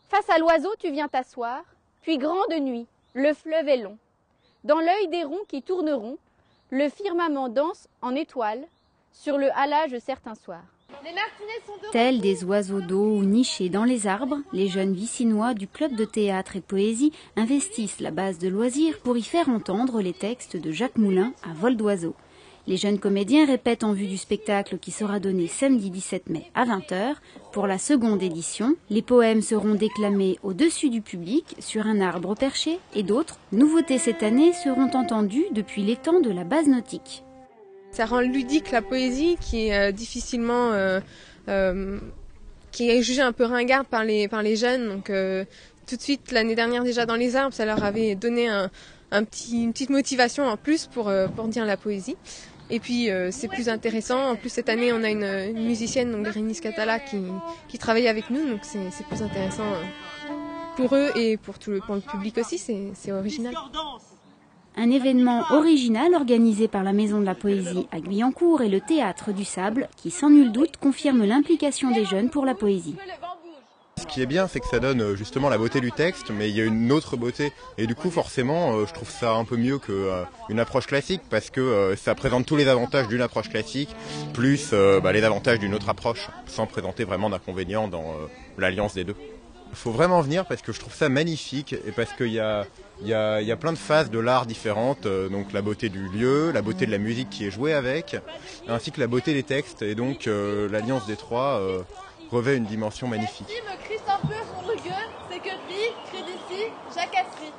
Face à l'oiseau, tu viens t'asseoir, puis grande nuit, le fleuve est long. Dans l'œil des ronds qui tourneront, le firmament danse en étoiles sur le halage certains soirs. Tels des oiseaux d'eau ou nichés dans les arbres, les jeunes Vicinois du club de théâtre et poésie investissent la base de loisirs pour y faire entendre les textes de Jacques Moulin à vol d'oiseau. Les jeunes comédiens répètent en vue du spectacle qui sera donné samedi 17 mai à 20 h. Pour la seconde édition, les poèmes seront déclamés au-dessus du public, sur un arbre perché, et d'autres nouveautés cette année seront entendues depuis l'étang de la base nautique. Ça rend ludique la poésie qui est difficilement, qui est jugée un peu ringarde par les jeunes. Donc tout de suite l'année dernière déjà dans les arbres, ça leur avait donné une petite motivation en plus pour dire la poésie. Et puis c'est plus intéressant. En plus cette année on a une musicienne, donc Bérénice Catala, qui travaille avec nous, donc c'est plus intéressant pour eux et pour le public aussi. C'est original. Un événement original organisé par la Maison de la Poésie à Guyancourt et le Théâtre du Sable qui, sans nul doute, confirme l'implication des jeunes pour la poésie. Ce qui est bien, c'est que ça donne justement la beauté du texte, mais il y a une autre beauté. Et du coup, forcément, je trouve ça un peu mieux qu'une approche classique, parce que ça présente tous les avantages d'une approche classique, plus les avantages d'une autre approche, sans présenter vraiment d'inconvénients dans l'alliance des deux. Il faut vraiment venir parce que je trouve ça magnifique et parce qu'il y a plein de phases de l'art différentes, donc la beauté du lieu, la beauté de la musique qui est jouée avec, ainsi que la beauté des textes, et donc l'alliance des trois revêt une dimension magnifique. Qui me crisse un peu son gueule, c'est que lui, crie d'ici, Jacques Astry.